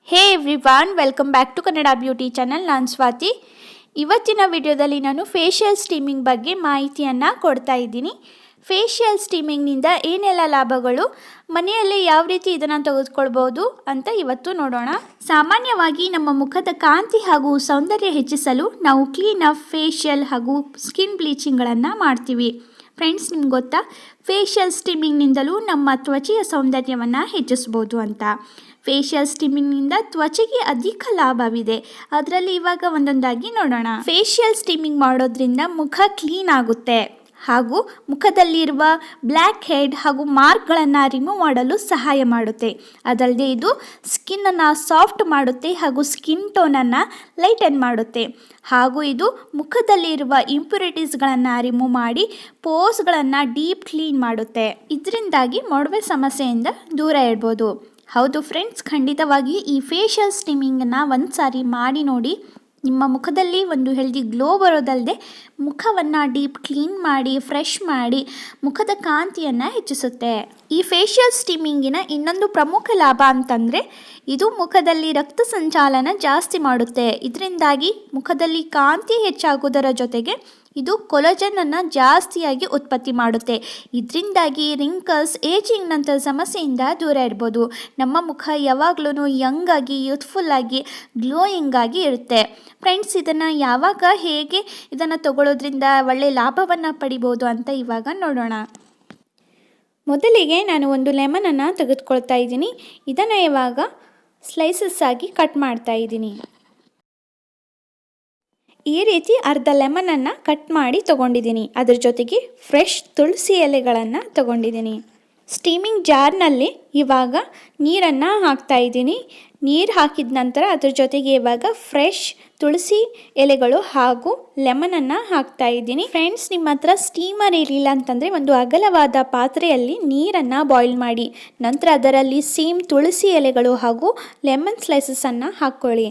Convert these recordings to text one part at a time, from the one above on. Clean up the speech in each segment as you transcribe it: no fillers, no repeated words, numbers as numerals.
Hey everyone, welcome back to Kannada beauty channel. ನಾನು ಸ್ವಾತಿ. ಇವತ್ತಿನ ವಿಡಿಯೋದಲ್ಲಿ ನಾನು ಫೇಶಿಯಲ್ ಸ್ಟೀಮಿಂಗ್ ಬಗ್ಗೆ ಮಾಹಿತಿಯನ್ನು ಕೊಡ್ತಾ ಇದ್ದೀನಿ. ಫೇಶಿಯಲ್ ಸ್ಟೀಮಿಂಗ್ನಿಂದ ಏನೆಲ್ಲ ಲಾಭಗಳು, ಮನೆಯಲ್ಲಿ ಯಾವ ರೀತಿ ಇದನ್ನು ತೆಗೆದುಕೊಳ್ಬೋದು ಅಂತ ಇವತ್ತು ನೋಡೋಣ. ಸಾಮಾನ್ಯವಾಗಿ ನಮ್ಮ ಮುಖದ ಕಾಂತಿ ಹಾಗೂ ಸೌಂದರ್ಯ ಹೆಚ್ಚಿಸಲು ನಾವು ಕ್ಲೀನ್ ಅಪ್, ಫೇಶಿಯಲ್ ಹಾಗೂ ಸ್ಕಿನ್ ಬ್ಲೀಚಿಂಗ್ಗಳನ್ನು ಮಾಡ್ತೀವಿ. ಫ್ರೆಂಡ್ಸ್, ನಿಮ್ಗೆ ಗೊತ್ತಾ, ಫೇಶಿಯಲ್ ಸ್ಟೀಮಿಂಗ್ನಿಂದಲೂ ನಮ್ಮ ತ್ವಚೆಯ ಸೌಂದರ್ಯವನ್ನು ಹೆಚ್ಚಿಸ್ಬೋದು ಅಂತ. ಫೇಶಿಯಲ್ ಸ್ಟೀಮಿಂಗ್ನಿಂದ ತ್ವಚೆಗೆ ಅಧಿಕ ಲಾಭವಿದೆ. ಅದರಲ್ಲಿ ಇವಾಗ ಒಂದೊಂದಾಗಿ ನೋಡೋಣ. ಫೇಶಿಯಲ್ ಸ್ಟೀಮಿಂಗ್ ಮಾಡೋದ್ರಿಂದ ಮುಖ ಕ್ಲೀನ್ ಆಗುತ್ತೆ ಹಾಗೂ ಮುಖದಲ್ಲಿರುವ ಬ್ಲ್ಯಾಕ್ ಹೆಡ್ ಹಾಗೂ ಮಾರ್ಕ್ಗಳನ್ನು ರಿಮೂವ್ ಮಾಡಲು ಸಹಾಯ ಮಾಡುತ್ತೆ. ಅದಲ್ಲದೆ ಇದು ಸ್ಕಿನ್ನನ್ನು ಸಾಫ್ಟ್ ಮಾಡುತ್ತೆ ಹಾಗೂ ಸ್ಕಿನ್ ಟೋನನ್ನು ಲೈಟನ್ ಮಾಡುತ್ತೆ. ಹಾಗೂ ಇದು ಮುಖದಲ್ಲಿರುವ ಇಂಪ್ಯೂರಿಟೀಸ್ಗಳನ್ನು ರಿಮೂವ್ ಮಾಡಿ ಪೋರ್ಸ್ಗಳನ್ನು ಡೀಪ್ ಕ್ಲೀನ್ ಮಾಡುತ್ತೆ. ಇದರಿಂದಾಗಿ ಮೊಡವೆ ಸಮಸ್ಯೆಯಿಂದ ದೂರ ಇಡ್ಬೋದು. ಹೌದು ಫ್ರೆಂಡ್ಸ್, ಖಂಡಿತವಾಗಿ ಈ ಫೇಶಿಯಲ್ ಸ್ಟೀಮಿಂಗನ್ನು ಒಂದು ಸಾರಿ ಮಾಡಿ ನೋಡಿ. ನಿಮ್ಮ ಮುಖದಲ್ಲಿ ಒಂದು ಹೆಲ್ದಿ ಗ್ಲೋ ಬರೋದಲ್ಲದೆ ಮುಖವನ್ನು ಡೀಪ್ ಕ್ಲೀನ್ ಮಾಡಿ, ಫ್ರೆಶ್ ಮಾಡಿ ಮುಖದ ಕಾಂತಿಯನ್ನು ಹೆಚ್ಚಿಸುತ್ತೆ. ಈ ಫೇಶಿಯಲ್ ಸ್ಟೀಮಿಂಗಿನ ಇನ್ನೊಂದು ಪ್ರಮುಖ ಲಾಭ ಅಂತಂದರೆ ಇದು ಮುಖದಲ್ಲಿ ರಕ್ತ ಸಂಚಾಲನ ಜಾಸ್ತಿ ಮಾಡುತ್ತೆ. ಇದರಿಂದಾಗಿ ಮುಖದಲ್ಲಿ ಕಾಂತಿ ಹೆಚ್ಚಾಗುವುದರ ಜೊತೆಗೆ ಇದು ಕೊಲಾಜನನ್ನು ಜಾಸ್ತಿಯಾಗಿ ಉತ್ಪತ್ತಿ ಮಾಡುತ್ತೆ. ಇದರಿಂದಾಗಿ ರಿಂಕಲ್ಸ್, ಏಜಿಂಗ್ನಂಥ ಸಮಸ್ಯೆಯಿಂದ ದೂರ ಇರ್ಬೋದು. ನಮ್ಮ ಮುಖ ಯಾವಾಗಲೂ ಯಂಗ್ ಆಗಿ, ಯೂತ್ಫುಲ್ ಆಗಿ, ಗ್ಲೋಯಿಂಗ್ ಆಗಿ ಇರುತ್ತೆ. ಫ್ರೆಂಡ್ಸ್, ಇದನ್ನು ಯಾವಾಗ, ಹೇಗೆ ಇದನ್ನು ತಗೊಳ್ಳೋದ್ರಿಂದ ಒಳ್ಳೆಯ ಲಾಭವನ್ನು ಪಡಿಬೋದು ಅಂತ ಇವಾಗ ನೋಡೋಣ. ಮೊದಲಿಗೆ ನಾನು ಒಂದು ಲೆಮನನ್ನು ತೆಗೆದುಕೊಳ್ತಾ ಇದ್ದೀನಿ. ಇದನ್ನು ಇವಾಗ ಸ್ಲೈಸಸ್ ಆಗಿ ಕಟ್ ಮಾಡ್ತಾ ಇದ್ದೀನಿ. ಈ ರೀತಿ ಅರ್ಧ ಲೆಮನನ್ನು ಕಟ್ ಮಾಡಿ ತೊಗೊಂಡಿದ್ದೀನಿ. ಅದ್ರ ಜೊತೆಗೆ ಫ್ರೆಶ್ ತುಳಸಿ ಎಲೆಗಳನ್ನು ತೊಗೊಂಡಿದ್ದೀನಿ. ಸ್ಟೀಮಿಂಗ್ ಜಾರ್ನಲ್ಲಿ ಇವಾಗ ನೀರನ್ನು ಹಾಕ್ತಾ ಇದ್ದೀನಿ. ನೀರು ಹಾಕಿದ ನಂತರ ಅದ್ರ ಜೊತೆಗೆ ಇವಾಗ ಫ್ರೆಶ್ ತುಳಸಿ ಎಲೆಗಳು ಹಾಗೂ ಲೆಮನನ್ನು ಹಾಕ್ತಾ ಇದ್ದೀನಿ. ಫ್ರೆಂಡ್ಸ್, ನಿಮ್ಮ ಹತ್ರ ಸ್ಟೀಮರ್ ಇರಲಿಲ್ಲ ಅಂತಂದರೆ ಒಂದು ಅಗಲವಾದ ಪಾತ್ರೆಯಲ್ಲಿ ನೀರನ್ನು ಬಾಯ್ಲ್ ಮಾಡಿ ನಂತರ ಅದರಲ್ಲಿ ಸೇಮ್ ತುಳಸಿ ಎಲೆಗಳು ಹಾಗೂ ಲೆಮನ್ ಸ್ಲೈಸಸನ್ನು ಹಾಕ್ಕೊಳ್ಳಿ.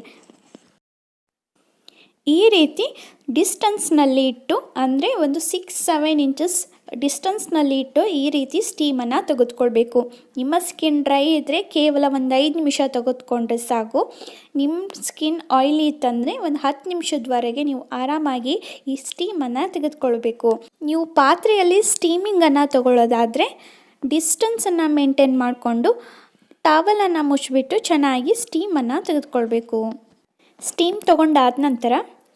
ಈ ರೀತಿ ಡಿಸ್ಟೆನ್ಸ್ನಲ್ಲಿ ಇಟ್ಟು, ಅಂದರೆ ಒಂದು 6-7 ಇಂಚಸ್ ಡಿಸ್ಟೆನ್ಸ್ನಲ್ಲಿ ಇಟ್ಟು ಈ ರೀತಿ ಸ್ಟೀಮನ್ನು ತೆಗೆದುಕೊಳ್ಬೇಕು. ನಿಮ್ಮ ಸ್ಕಿನ್ ಡ್ರೈ ಇದ್ದರೆ ಕೇವಲ ಒಂದು 5 ನಿಮಿಷ ತೆಗೆದುಕೊಂಡ್ರೆ ಸಾಕು. ನಿಮ್ಮ ಸ್ಕಿನ್ ಆಯಿಲಿ ಇತ್ತಂದರೆ ಒಂದು 10 ನಿಮಿಷದವರೆಗೆ ನೀವು ಆರಾಮಾಗಿ ಈ ಸ್ಟೀಮನ್ನು ತೆಗೆದುಕೊಳ್ಬೇಕು. ನೀವು ಪಾತ್ರೆಯಲ್ಲಿ ಸ್ಟೀಮಿಂಗನ್ನು ತಗೊಳ್ಳೋದಾದರೆ ಡಿಸ್ಟೆನ್ಸನ್ನು ಮೇಂಟೈನ್ ಮಾಡಿಕೊಂಡು ಟವಲನ್ನು ಮುಚ್ಚಿಬಿಟ್ಟು ಚೆನ್ನಾಗಿ ಸ್ಟೀಮನ್ನು ತೆಗೆದುಕೊಳ್ಬೇಕು. ಸ್ಟೀಮ್ ತೊಗೊಂಡಾದ ನಂತರ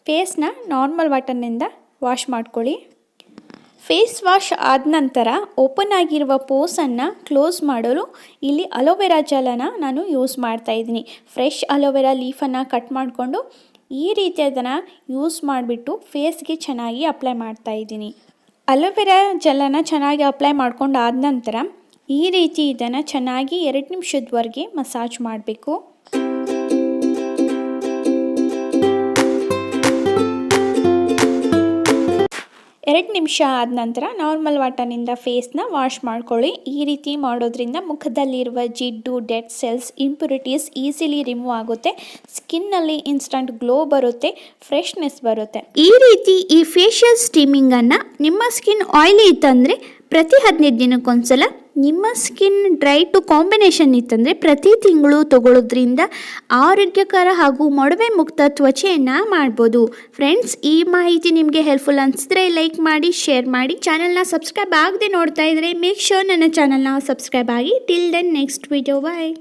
ಫೇಸ್ನ ನಾರ್ಮಲ್ ವಾಟರ್ನಿಂದ ವಾಶ್ ಮಾಡ್ಕೊಳ್ಳಿ. ಫೇಸ್ ವಾಶ್ ಆದ ನಂತರ ಓಪನ್ ಆಗಿರುವ ಪೋರ್ಸನ್ನು ಕ್ಲೋಸ್ ಮಾಡಲು ಇಲ್ಲಿ ಅಲೋವೆರಾ ಜೆಲನ್ನು ನಾನು ಯೂಸ್ ಮಾಡ್ತಾ ಇದ್ದೀನಿ. ಫ್ರೆಶ್ ಅಲೋವೆರಾ ಲೀಫನ್ನು ಕಟ್ ಮಾಡಿಕೊಂಡು ಈ ರೀತಿ ಅದನ್ನು ಯೂಸ್ ಮಾಡಿಬಿಟ್ಟು ಫೇಸ್ಗೆ ಚೆನ್ನಾಗಿ ಅಪ್ಲೈ ಮಾಡ್ತಾ ಇದ್ದೀನಿ. ಅಲೋವೆರಾ ಜೆಲನ್ನು ಚೆನ್ನಾಗಿ ಅಪ್ಲೈ ಮಾಡ್ಕೊಂಡು ಆದ ನಂತರ ಈ ರೀತಿ ಇದನ್ನು ಚೆನ್ನಾಗಿ 2 ನಿಮಿಷದವರೆಗೆ ಮಸಾಜ್ ಮಾಡಬೇಕು. 2 ನಿಮಿಷ ಆದ ನಂತರ ನಾರ್ಮಲ್ ವಾಟರ್ನಿಂದ ಫೇಸ್ನ ವಾಶ್ ಮಾಡ್ಕೊಳ್ಳಿ. ಈ ರೀತಿ ಮಾಡೋದ್ರಿಂದ ಮುಖದಲ್ಲಿರುವ ಜಿಡ್ಡು, dead cells, impurities easily remove ಆಗುತ್ತೆ. ಸ್ಕಿನ್ನಲ್ಲಿ ಇನ್ಸ್ಟಂಟ್ ಗ್ಲೋ ಬರುತ್ತೆ, ಫ್ರೆಶ್ನೆಸ್ ಬರುತ್ತೆ. ಈ ರೀತಿ ಈ ಫೇಶಿಯಲ್ ಸ್ಟೀಮಿಂಗನ್ನು ನಿಮ್ಮ ಸ್ಕಿನ್ ಆಯಿಲಿ ಇತ್ತಂದರೆ ಪ್ರತಿ 15 ದಿನಕ್ಕೊಂದ್ಸಲ, ನಿಮ್ಮ ಸ್ಕಿನ್ ಡ್ರೈ ಟು ಕಾಂಬಿನೇಷನ್ ಇತ್ತಂದರೆ ಪ್ರತಿ ತಿಂಗಳು ತಗೊಳ್ಳೋದ್ರಿಂದ ಆರೋಗ್ಯಕರ ಹಾಗೂ ಮೊಡವೆ ಮುಕ್ತ ತ್ವಚೆಯನ್ನು ಮಾಡ್ಬೋದು. ಫ್ರೆಂಡ್ಸ್, ಈ ಮಾಹಿತಿ ನಿಮಗೆ ಹೆಲ್ಪ್ಫುಲ್ ಅನಿಸಿದ್ರೆ ಲೈಕ್ ಮಾಡಿ, ಶೇರ್ ಮಾಡಿ. ಚಾನಲ್ನ ಸಬ್ಸ್ಕ್ರೈಬ್ ಆಗದೆ ನೋಡ್ತಾ ಇದ್ದರೆ ಮೇಕ್ ಶೋರ್ ನನ್ನ ಚಾನಲ್ನ ಸಬ್ಸ್ಕ್ರೈಬ್ ಆಗಿ. ಟಿಲ್ ದೆನ್ ನೆಕ್ಸ್ಟ್ ವಿಡಿಯೋ, ಬಾಯ್.